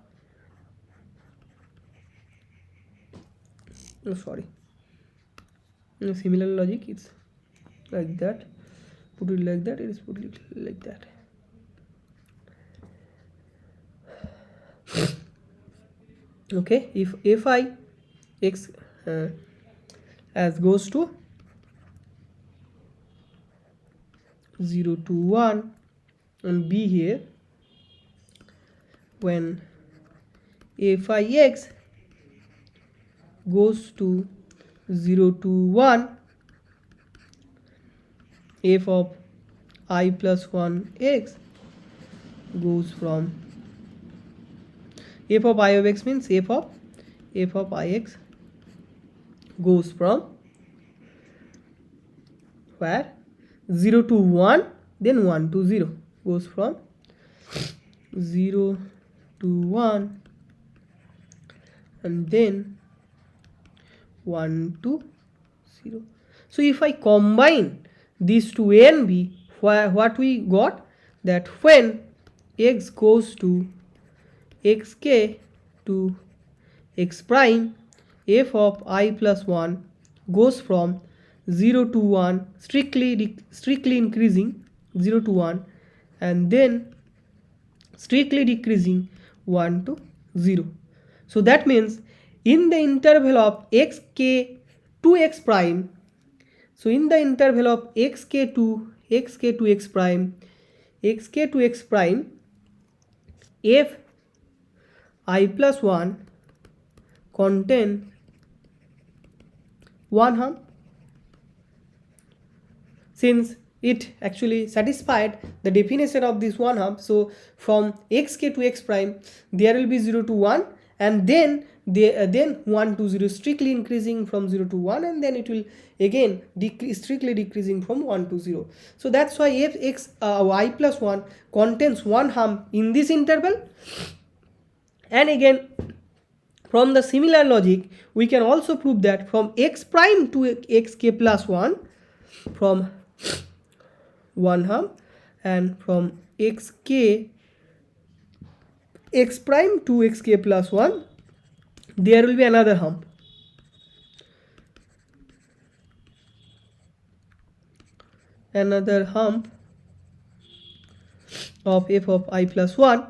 similar logic, it's like that, put it like that, it is put it like that. Okay, if fi x as goes to 0 to 1 and b here, when fi x goes to 0 to 1, f of I plus 1 x goes from, f of I of x means f of ix goes from where 0 to 1, then 1 to 0, goes from 0 to 1 and then 1 to 0. So if I combine these two a and b, what we got, that when x goes to xk to x prime, f of I plus 1 goes from 0 to 1, strictly increasing 0 to 1 and then strictly decreasing 1 to 0. So that means in the interval of xk to x prime, So in the interval of xk to x prime, xk to x prime, f I plus 1 contain one hump, since it actually satisfied the definition of this one hump. So from xk to x prime there will be 0 to 1, and then 1 to 0, strictly increasing from 0 to 1, and then it will again strictly decreasing from 1 to 0. So that's why if I plus 1 contains one hump in this interval. And again, from the similar logic, we can also prove that from x prime to xk plus 1, from one hump, and from x prime to xk plus 1, there will be another hump. Another hump of f of I plus 1.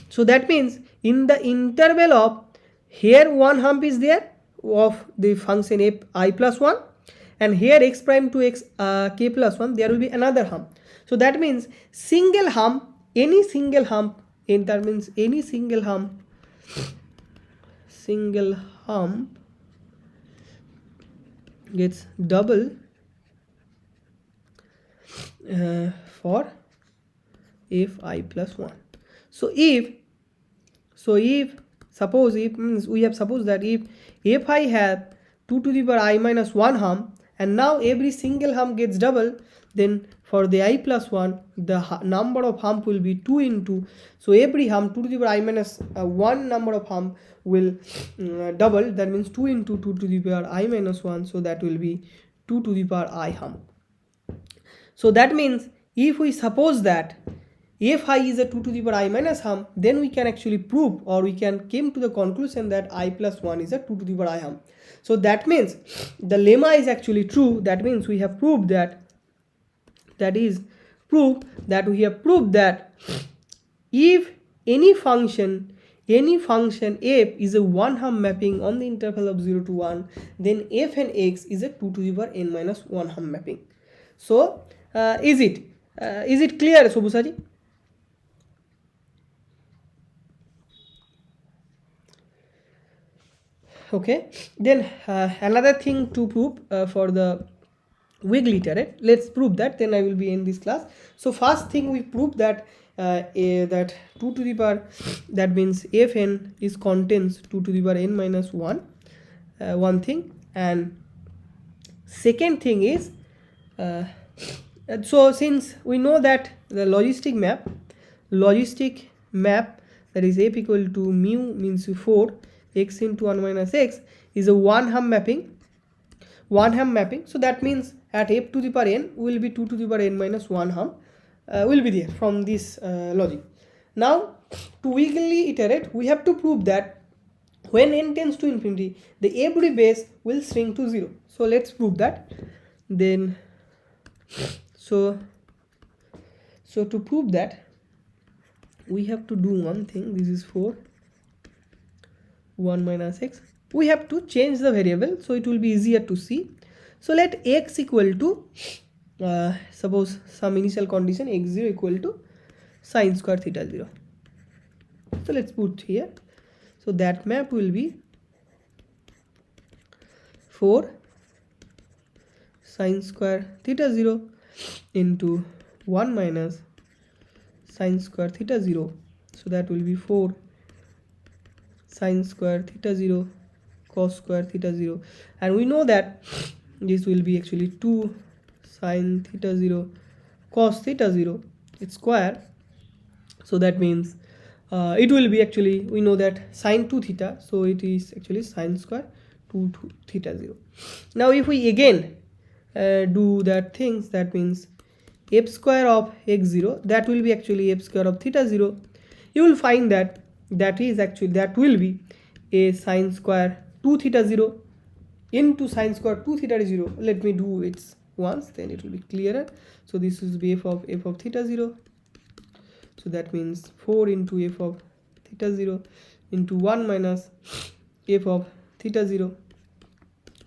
So that means in the interval of, here one hump is there of the function f I plus 1, and here x prime to x k plus 1, there will be another hump. So that means single hump, any single hump, that means any single hump gets double for f I plus 1. So if suppose, if means we have supposed that if I have 2 to the power I minus 1 hump, and now every single hump gets double, then for the I plus 1 the number of hump will be 2 into, so every hump 2 to the power I minus 1 number of hump will double, that means 2 into 2 to the power I minus 1, so that will be 2 to the power I hump. So that means if we suppose that if I is a 2 to the power I minus hump, then we can actually prove, or we can came to the conclusion that I plus 1 is a 2 to the power I hump. So that means the lemma is actually true. That means we have proved that, we have proved that if any function f is a one hump mapping on the interval of 0 to 1, then f and x is a 2 to the power n minus 1 hump mapping. So is it clear, Sobusaji? Okay, then another thing to prove for the weak literate, let's prove that, then I will be in this class. So first thing we prove that that 2 to the power, that means fn is contains 2 to the power n minus 1, one thing. And second thing is so since we know that the logistic map that is f equal to mu means 4 x into 1 minus x is a one hump mapping. So that means at f to the power n will be 2 to the power n minus 1 hump will be there from this logic. Now to weakly iterate, we have to prove that when n tends to infinity, the every base will shrink to 0. So let's prove that. Then so to prove that, we have to do one thing. This is 4 1 minus x. We have to change the variable, so it will be easier to see. So let x equal to suppose some initial condition x0 equal to sine square theta 0. So let's put here. So that map will be 4 sine square theta 0 into 1 minus sine square theta 0. So that will be 4 sine square theta 0 cos square theta 0, and we know that this will be actually 2 sine theta 0 cos theta 0 its square. So that means it will be actually, we know that sine 2 theta, so it is actually sine square 2 theta 0. Now if we again do that things, that means f square of x0, that will be actually f square of theta 0. You will find that will be a sine square 2 theta 0 into sine square 2 theta 0. Let me do it once, then it will be clearer. So this is f of theta 0. So that means 4 into f of theta 0 into 1 minus f of theta 0.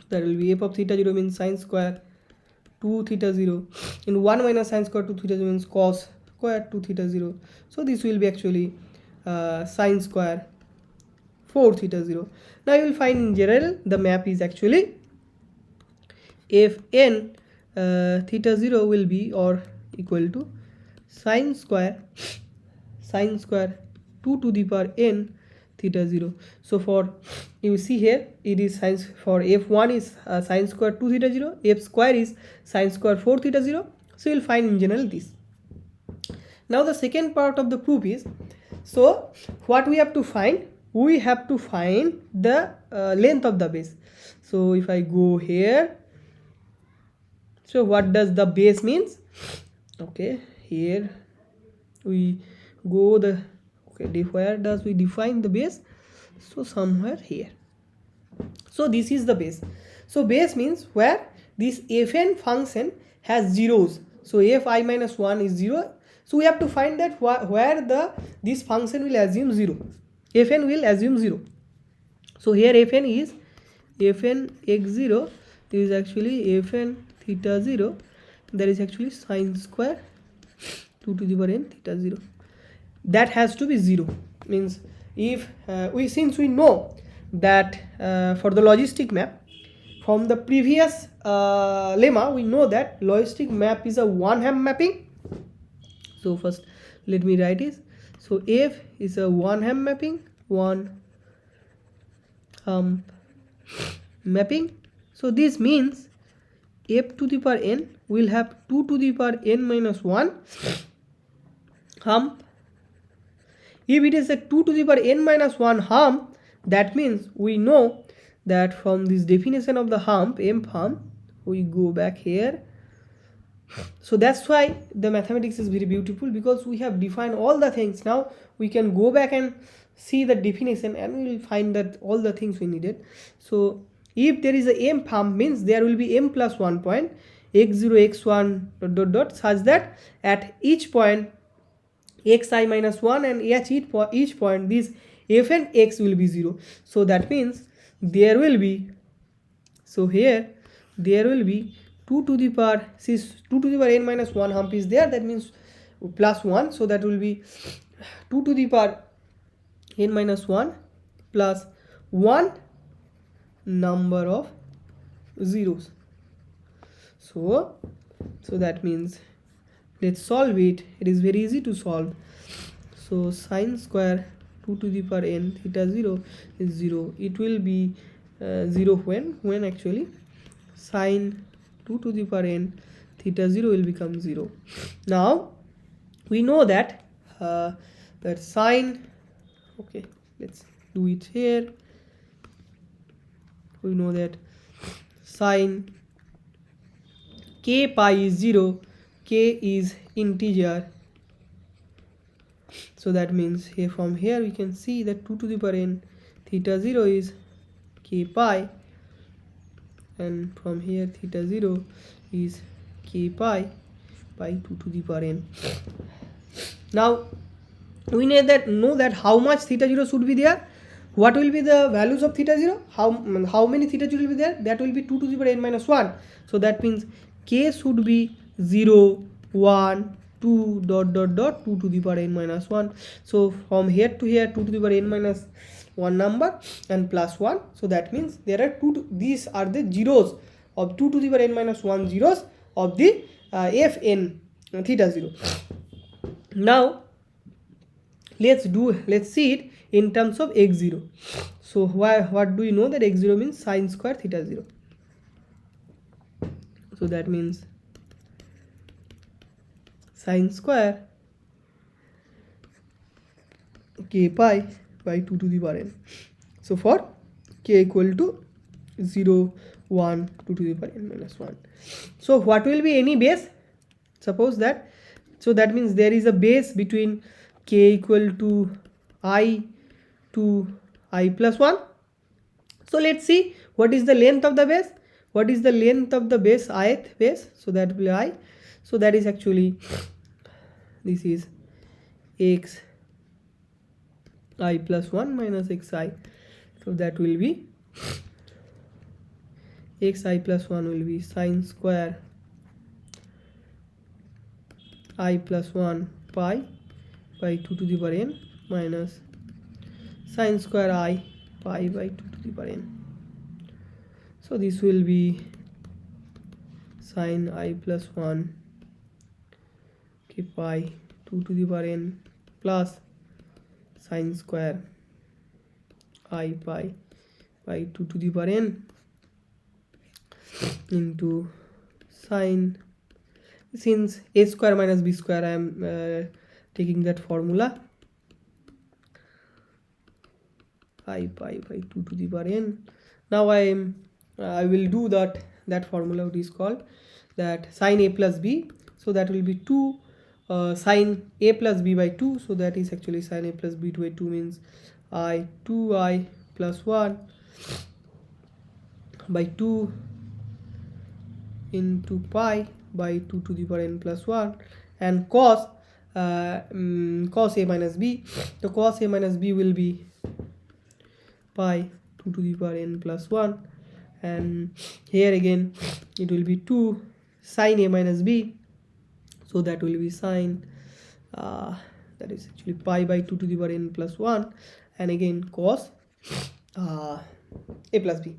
That will be f of theta 0 means sine square 2 theta 0, and 1 minus sine square 2 theta 0 means cos square 2 theta 0. So this will be actually sine square 4 theta 0. Now you will find in general the map is actually fn theta 0 will be or equal to sine square 2 to the power n theta 0. So for you see here it is sine for f1 is sine square 2 theta 0, f square is sine square 4 theta 0. So you will find in general this. Now the second part of the proof is, so what we have to find, we have to find the length of the base. So if I go here, so what does the base means? Okay, here we go the where does we define the base? So somewhere here. So this is the base. So base means where this fn function has zeros. So fi minus 1 is 0. So we have to find that where this function will assume 0. Fn will assume 0. So here fn is fn x0 is actually fn theta 0, that is actually sine square 2 to the power n theta 0. That has to be 0. Means if since we know that for the logistic map from the previous lemma, we know that logistic map is a one hump mapping. So first let me write it. So f is a one hump mapping, one hump mapping. So this means f to the power n will have 2 to the power n minus 1 hump. If it is a 2 to the power n minus 1 hump, that means we know that from this definition of the hump, m hump, we go back here. So that's why the mathematics is very beautiful, because we have defined all the things. Now we can go back and see the definition and we will find that all the things we needed. So if there is a m hump, means there will be m plus 1 point, x0 x1 dot dot dot, such that at each point xi minus 1 and each point this f and x will be 0. So that means there will be, so here there will be 2 to the power, since 2 to the power n minus 1 hump is there, that means plus 1. So that will be 2 to the power n minus 1 plus 1 number of zeros. So that means let's solve it. It is very easy to solve. So sine square 2 to the power n theta 0 is 0. It will be 0 when actually sine 2 to the power n theta 0 will become 0. Now we know that that sine, okay, let's do it here. We know that sine k pi is 0, k is integer. So that means here from here we can see that 2 to the power n theta 0 is k pi, and from here theta 0 is k pi by 2 to the power n. Now we know that how much theta 0 should be there. What will be the values of theta 0? How many theta 0 will be there? That will be 2 to the power n minus 1. So that means k should be 0, 1, 2 dot dot dot 2 to the power n minus 1. So from here to here 2 to the power n minus 1 number and plus 1. So that means there are these are the zeros of 2 to the power n minus 1 zeros of the fn theta 0. Now let's see it in terms of x0. So what do you know that x0 means sine square theta 0. So that means sine square k pi by 2 to the power n. So for k equal to 0, 1, 2 to the power n minus 1. So what will be any base? Suppose that, so that means there is a base between k equal to I to I plus 1. So let's see what is the length of the base. What is the length of the base, ith base? So that will be I. So that is actually, this is x I plus 1 minus xi. So that will be xi plus 1 will be sine square I plus 1 pi by 2 to the power n minus sine square I pi by 2 to the power n. So this will be sine I plus 1 pi 2 to the power n plus sine square I pi by 2 to the power n into sine, since a square minus b square I am taking that formula, I pi by 2 to the power n. Now I will do that formula, what is called that sine a plus b, so that will be 2 sine a plus b by 2, so that is actually sine a plus b by 2 means I 2I plus 1 by 2 into pi by 2 to the power n plus 1, and cos cos a minus b, the cos a minus b will be pi 2 to the power n plus 1, and here again it will be 2 sine a minus b, so that will be sine that is actually pi by 2 to the power n plus 1, and again cos a plus b.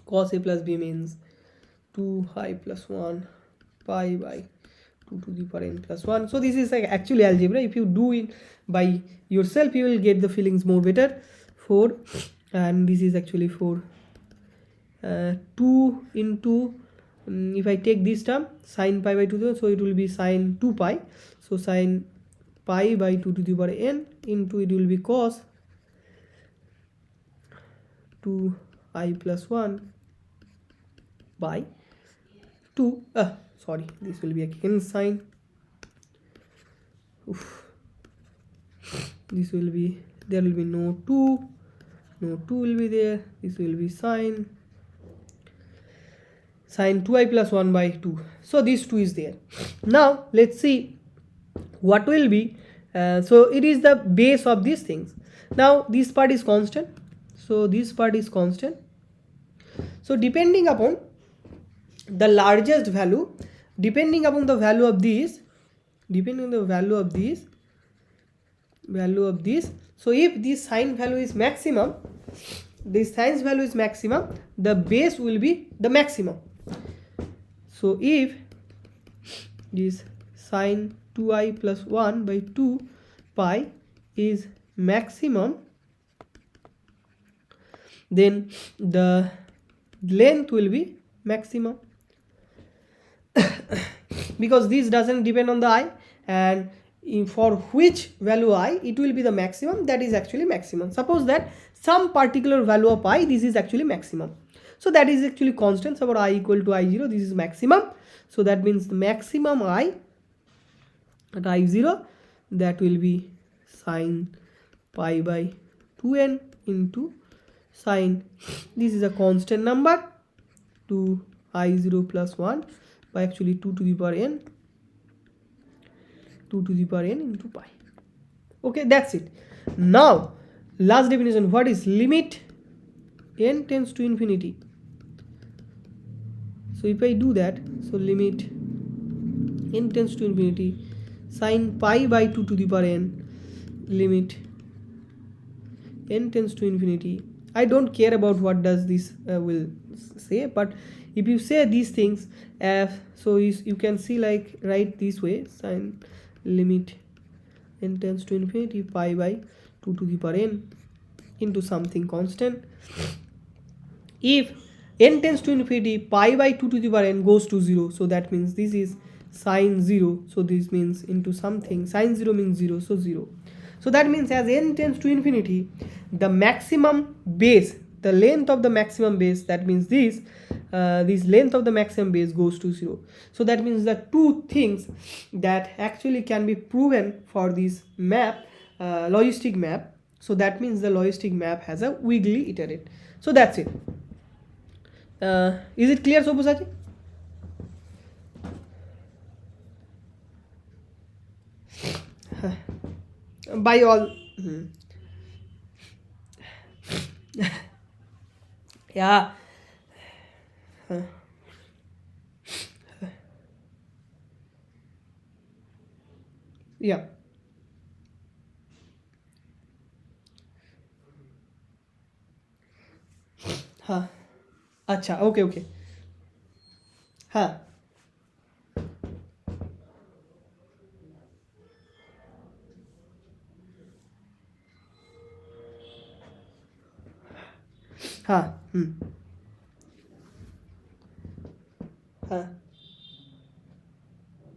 Cos a plus b means 2I plus 1 pi by 2 to the power n plus 1. So this is like actually algebra. If you do it by yourself, you will get the feelings more better. 4, and this is actually 4 2 into if I take this term sine pi by 2, so it will be sine 2 pi, so sine pi by 2 to the power n into it will be cos 2I plus 1 by 2 sorry, this will be again sine, this will be, there will be no 2 will be there, this will be sine 2I plus 1 by 2, so this 2 is there. Now let's see what will be so it is the base of these things. Now this part is constant, so this part is constant, so depending upon the largest value, depending upon the value of these, depending on the value of this, so if this sine value is maximum, this sine value is maximum, the base will be the maximum. So if this sine 2I plus 1 by 2 pi is maximum, then the length will be maximum because this doesn't depend on the I, and for which value I it will be the maximum, that is actually maximum. Suppose that some particular value of I, this is actually maximum, so that is actually constant. So I equal to I0, this is maximum, so that means the maximum I at I0, that will be sine pi by 2n into sine, this is a constant number, 2 I0 plus 1 by actually 2 to the power n, 2 to the power n into pi. Okay, that's it. Now last definition, what is limit n tends to infinity? So if I do that, so limit n tends to infinity sine pi by 2 to the power n, limit n tends to infinity. I don't care about what does this will say, but if you say these things so you can see like write this way, sine limit n tends to infinity pi by 2 to the power n into something constant. If n tends to infinity, pi by 2 to the power n goes to 0, so that means this is sine 0, so this means into something, sine 0 means 0, so 0. So that means as n tends to infinity, the maximum base, the length of the maximum base, that means this length of the maximum base goes to 0. So that means the two things that actually can be proven for this map, logistic map. So that means the logistic map has a wiggly iterate. So that's it. Is it clear, Sobusaji? By all yeah, Yeah. हाँ. अच्छा, okay okay. हाँ. हाँ. हाँ.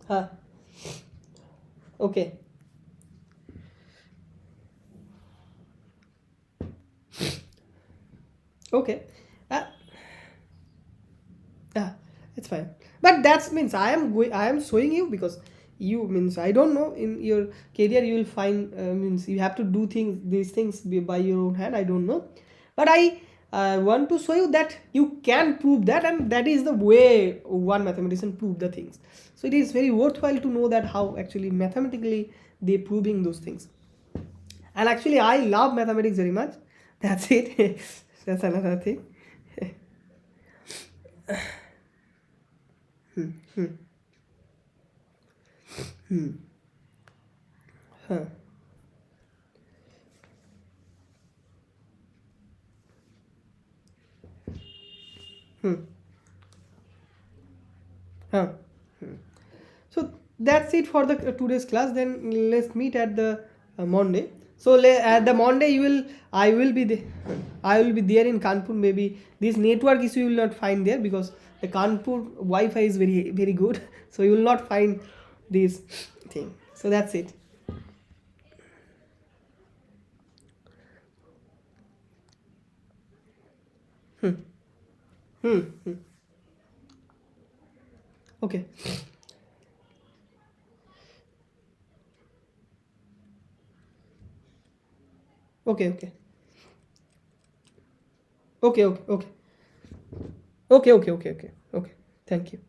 हाँ. Okay. Okay. Yeah, it's fine. But that means I am showing you because you means I don't know in your career you will find means you have to do these things by your own hand. I don't know, but I want to show you that you can prove that, and that is the way one mathematician prove the things. So it is very worthwhile to know that how actually mathematically they proving those things. And actually, I love mathematics very much. That's it. That's another thing. Huh. Hmm. Huh. So that's it for the today's class. Then let's meet at the Monday. So at the Monday you will I will be there. I will be there in Kanpur. Maybe this network issue you will not find there because the Kanpur Wi-Fi is very very good. So you will not find this thing. So that's it. Hmm. Okay. Okay. Okay. Okay. Okay. Okay. Okay. Okay. Okay. Okay. Okay. Thank you.